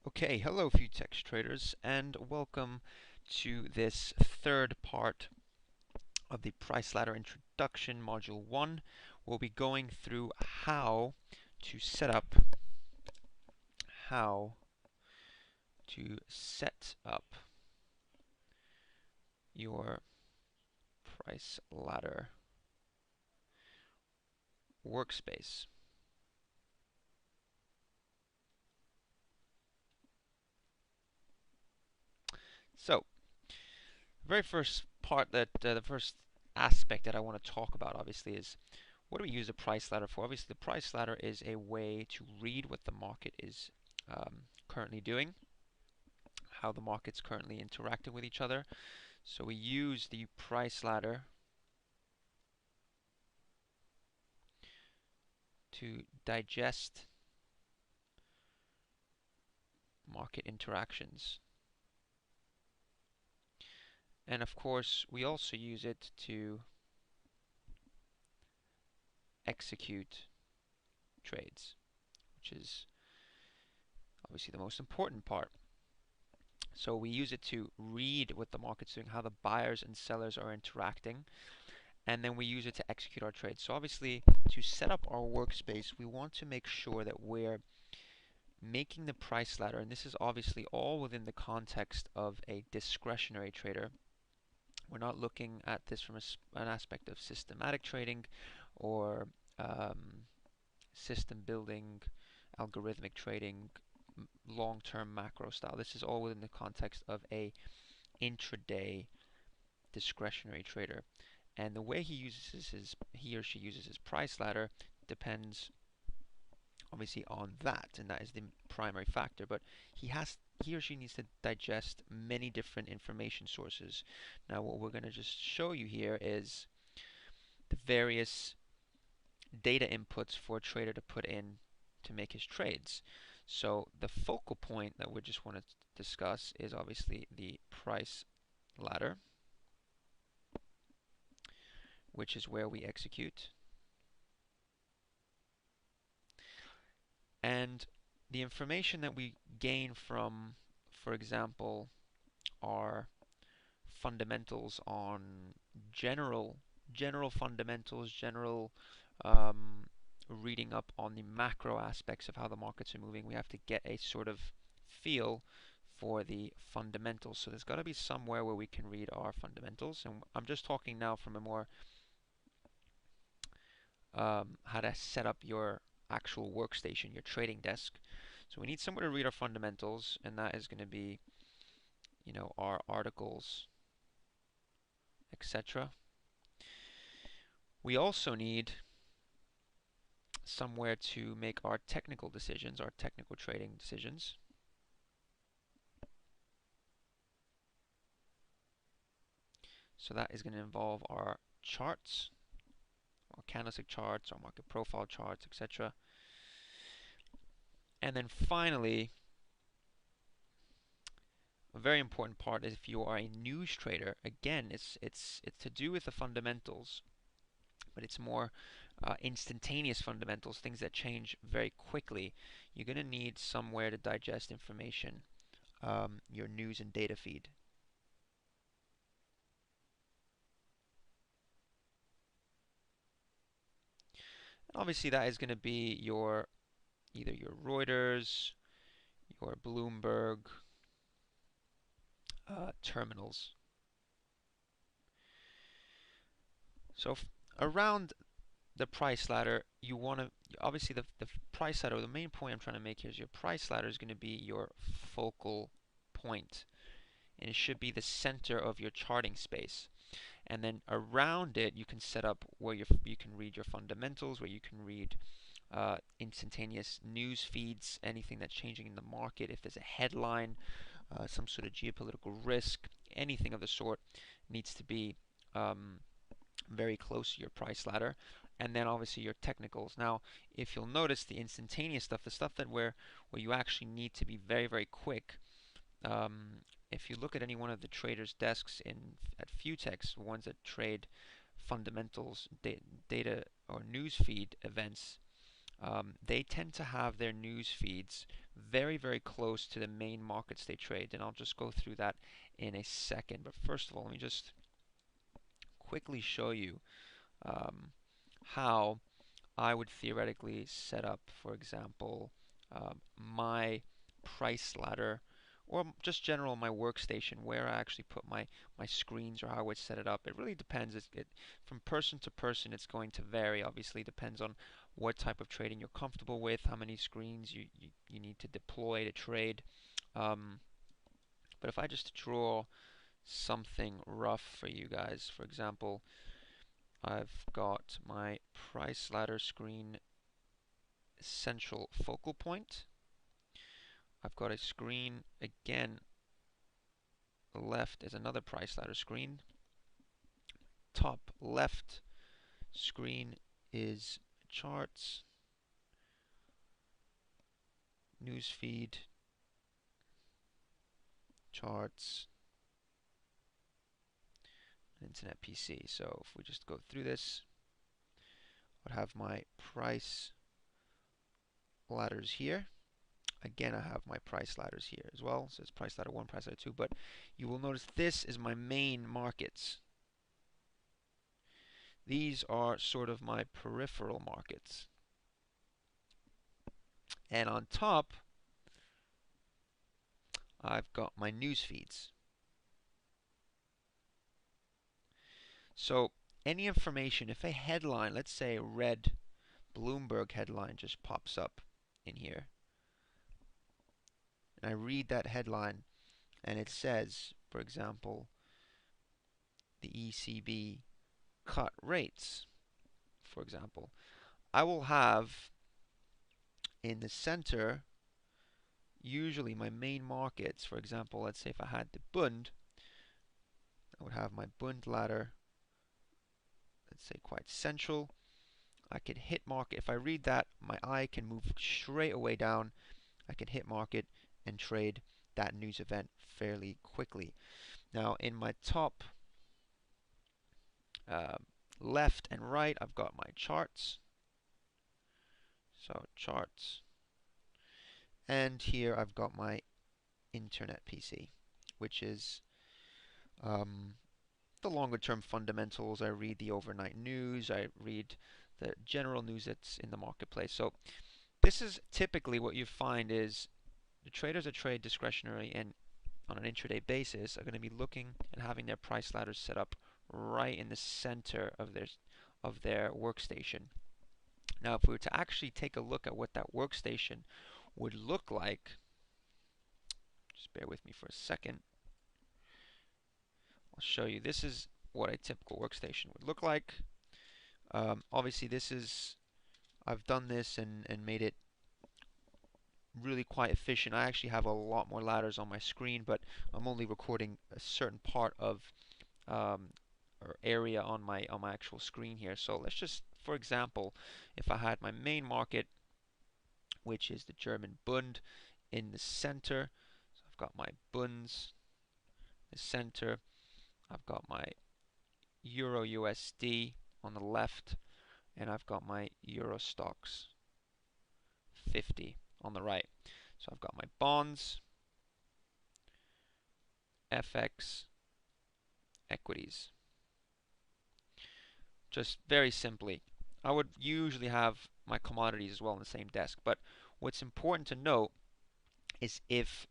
Okay, hello Futex traders, and welcome to this third part of the Price Ladder Introduction Module 1. We'll be going through how to set up your Price Ladder Workspace. So, the first aspect that I want to talk about obviously is what do we use a price ladder for? Obviously, the price ladder is a way to read what the market is currently doing, how the market's currently interacting with each other. So we use the price ladder to digest market interactions. And of course, we also use it to execute trades, which is obviously the most important part. So we use it to read what the market's doing, how the buyers and sellers are interacting, and then we use it to execute our trades. So obviously, to set up our workspace, we want to make sure that we're making the price ladder, and this is obviously all within the context of a discretionary trader. We're not looking at this from an aspect of systematic trading or system building, algorithmic trading, long-term macro style. This is all within the context of a intraday discretionary trader. And the way he or she uses his price ladder depends obviously on that, and that is the primary factor. But he or she needs to digest many different information sources. Now, what we're going to just show you here is the various data inputs for a trader to put in to make his trades. So the focal point that we just want to discuss is obviously the price ladder, which is where we execute. And the information that we gain from, for example, our fundamentals on general fundamentals, um, reading up on the macro aspects of how the markets are moving. We have to get a sort of feel for the fundamentals. So there's got to be somewhere where we can read our fundamentals. And I'm just talking now from a more how to set up your actual workstation, your trading desk. So we need somewhere to read our fundamentals, and that is going to be, our articles, etc. We also need somewhere to make our technical decisions, our technical trading decisions. So that is going to involve our charts, our candlestick charts, our market profile charts, etc. And then finally, a very important part is if you are a news trader, again, it's to do with the fundamentals, but it's more instantaneous fundamentals, things that change very quickly. You're going to need somewhere to digest information, your news and data feed. And obviously that is going to be either your Reuters, your Bloomberg terminals. So around the price ladder, you want to obviously the price ladder. The main point I'm trying to make here is your price ladder is going to be your focal point, and it should be the center of your charting space. And then around it, you can set up where you can read your fundamentals, where you can read instantaneous news feeds, anything that's changing in the market. If there's a headline, some sort of geopolitical risk, anything of the sort needs to be very close to your price ladder. And then obviously your technicals. Now, if you'll notice the instantaneous stuff, the stuff that where you actually need to be very quick. If you look at any one of the traders' desks at Futex, ones that trade fundamentals, data or news feed events, they tend to have their news feeds very, very close to the main markets they trade, and I'll just go through that in a second. But first of all, let me just quickly show you how I would theoretically set up, for example, my price ladder, or just general my workstation, where I actually put my screens, or how I would set it up. It really depends. From person to person, it's going to vary. Obviously, depends on what type of trading you're comfortable with, how many screens you need to deploy to trade. Um, but if I just draw something rough for you guys, for example, I've got my price ladder screen central focal point. I've got a screen again. Left is another price ladder screen. Top left screen is charts, newsfeed, charts, internet PC. So if we just go through this, I have my price ladders here. Again, I have my price ladders here as well. So it's price ladder 1, price ladder 2. But you will notice this is my main markets. These are sort of my peripheral markets. And on top, I've got my news feeds. So any information, if a headline, let's say a red Bloomberg headline just pops up in here, and I read that headline, and it says, for example, the ECB cut rates, for example, I will have in the center usually my main markets. For example, let's say if I had the Bund, I would have my Bund ladder, let's say quite central. I could hit market. If I read that, my eye can move straight away down. I can hit market and trade that news event fairly quickly. Now in my top left and right, I've got my charts. So charts. And here I've got my internet PC, which is the longer term fundamentals. I read the overnight news. I read the general news that's in the marketplace. So this is typically what you find is the traders that trade discretionary and on an intraday basis are going to be looking and having their price ladders set up right in the center of their workstation. Now, if we were to actually take a look at what that workstation would look like, just bear with me for a second. I'll show you. This is what a typical workstation would look like. Obviously, I've done this and made it really quite efficient. I actually have a lot more ladders on my screen, but I'm only recording a certain part of or area on my actual screen here. So let's just, for example, if I had my main market, which is the German Bund, in the center. So I've got my Bunds in the center. I've got my Euro USD on the left, and I've got my Euro Stocks 50 on the right. So I've got my bonds, FX, equities. Just very simply, I would usually have my commodities as well on the same desk. But what's important to note is if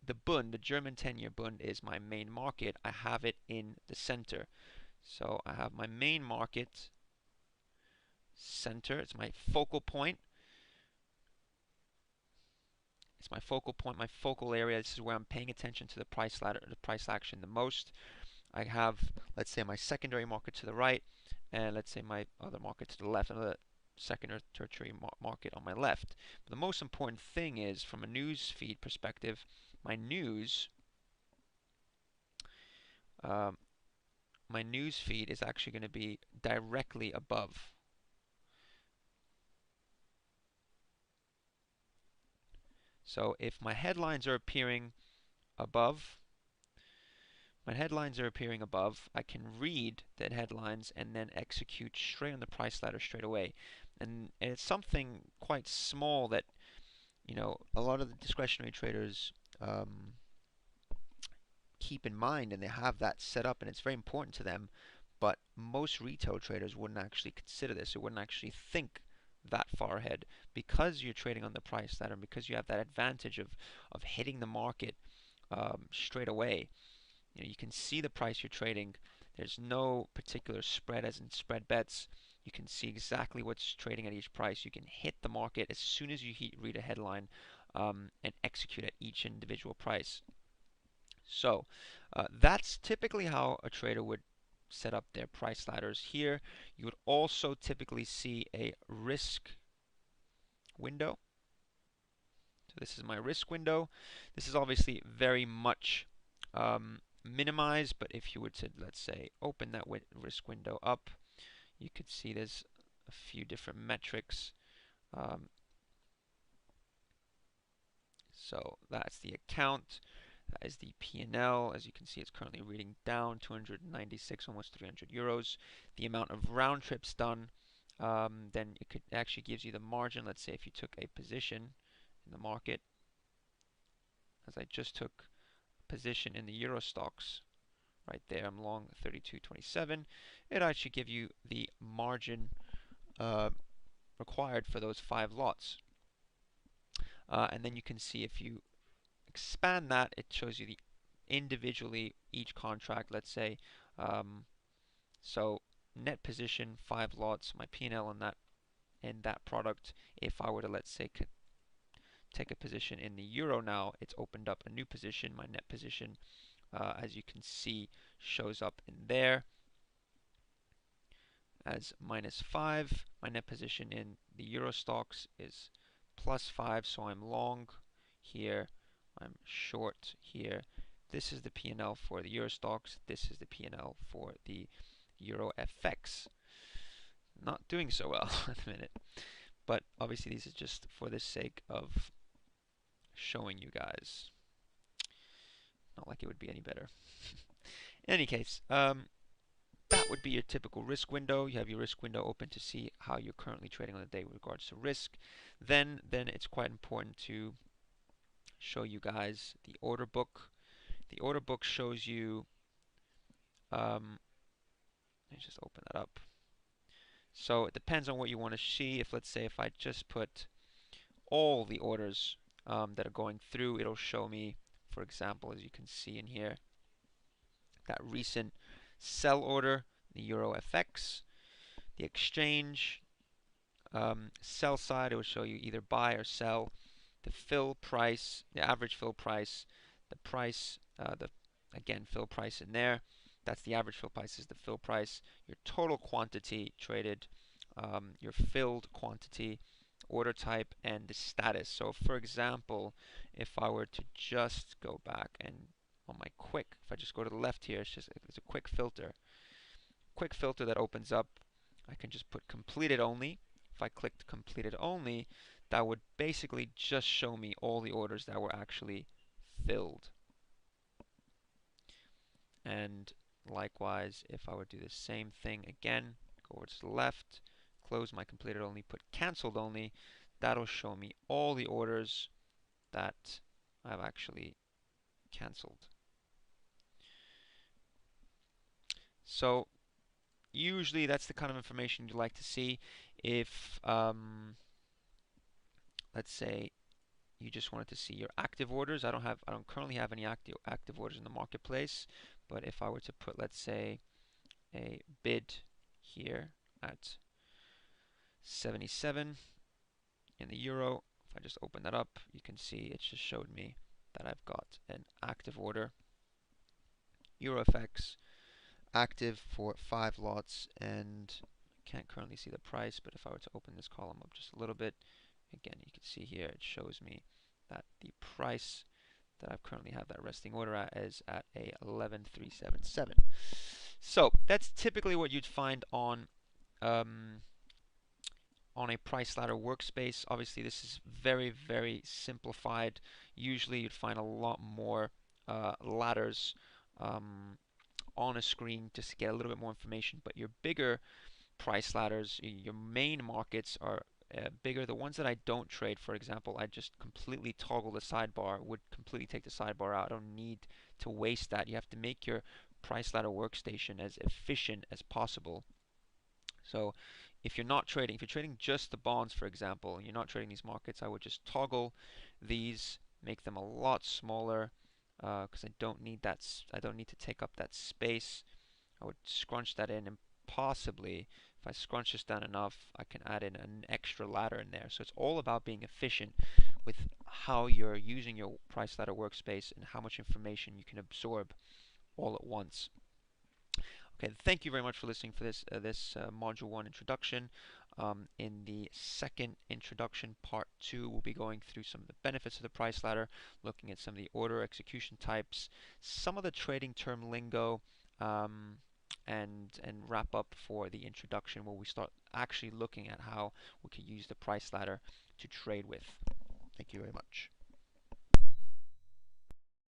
the Bund, the German 10-year Bund, is my main market, I have it in the center. So I have my main market center. It's my focal point. It's my focal point, my focal area. This is where I'm paying attention to the price ladder, the price action the most. I have, let's say, my secondary market to the right, and let's say my other market to the left, another second or tertiary market on my left. But the most important thing is, from a news feed perspective, my news feed is actually going to be directly above. So if my headlines are appearing above, I can read the headlines and then execute straight on the price ladder straight away. And it's something quite small that a lot of the discretionary traders um, keep in mind, and they have that set up, and it's very important to them. But most retail traders wouldn't actually consider this. They wouldn't actually think that far ahead because you're trading on the price ladder, and because you have that advantage of hitting the market straight away. You can see the price you're trading. There's no particular spread, as in spread bets. You can see exactly what's trading at each price. You can hit the market as soon as you read a headline and execute at each individual price. So that's typically how a trader would set up their price ladders. Here, you would also typically see a risk window. So this is my risk window. This is obviously very much minimized, but if you were to, let's say, open that risk window up, you could see there's a few different metrics. Um, so that's the account. That is the P&L. As you can see, it's currently reading down 296, almost 300 euros. The amount of round trips done, then it actually gives you the margin. Let's say if you took a position in the market, as I just took a position in the Euro stocks, right there, I'm long 32.27. It actually give you the margin required for those 5 lots. And then you can see if you expand that, it shows you the individually each contract, let's say. So net position 5 lots, my P&L on that product. If I were to, let's say, take a position in the euro now, it's opened up a new position. My net position, as you can see, shows up in there as -5. My net position in the euro stocks is +5, so I'm long here, I'm short here. This is the P&L for the euro stocks. This is the P&L for the euro FX. Not doing so well at the minute, but obviously these are just for the sake of showing you guys. Not like it would be any better. In any case, that would be your typical risk window. You have your risk window open to see how you're currently trading on the day with regards to risk. Then it's quite important to show you guys the order book. The order book shows you, let's just open that up. So it depends on what you want to see. If, let's say, if I just put all the orders that are going through, it'll show me, for example, as you can see in here, that recent sell order, the Euro FX, the exchange, sell side, it will show you either buy or sell, the fill price, the average fill price, the price, again, fill price in there. That's the average fill price, is the fill price, your total quantity traded, your filled quantity, order type, and the status. So for example, if I were to just go back and on my quick, if I just go to the left here, it's a quick filter. Quick filter that opens up, I can just put completed only. If I clicked completed only, that would basically just show me all the orders that were actually filled. And likewise, if I would do the same thing again, go over to the left, close my completed only, put cancelled only, that'll show me all the orders that I've actually cancelled. So usually that's the kind of information you'd like to see. If let's say you just wanted to see your active orders, I don't currently have any active orders in the marketplace, but if I were to put, let's say, a bid here at 77 in the euro, if I just open that up, you can see it just showed me that I've got an active order, Euro FX, active for 5 lots, and can't currently see the price, but if I were to open this column up just a little bit, again, you can see here it shows me that the price that I currently have that resting order at is at a 11,377. So that's typically what you'd find on a price ladder workspace. Obviously, this is very, very simplified. Usually, you'd find a lot more ladders on a screen just to get a little bit more information. But your bigger price ladders, your main markets are bigger. The ones that I don't trade, for example, I just completely toggle the sidebar, would completely take the sidebar out. I don't need to waste that. You have to make your price ladder workstation as efficient as possible. So if you're not trading, if you're trading just the bonds, for example, and you're not trading these markets, I would just toggle these, make them a lot smaller, because I don't need that. I don't need to take up that space. I would scrunch that in, and possibly, if I scrunch this down enough, I can add in an extra ladder in there. So it's all about being efficient with how you're using your price ladder workspace and how much information you can absorb all at once. Okay, thank you very much for listening for this Module 1 introduction. In the second introduction, Part 2, we'll be going through some of the benefits of the price ladder, looking at some of the order execution types, some of the trading term lingo, and wrap up for the introduction where we start actually looking at how we can use the price ladder to trade with. Thank you very much.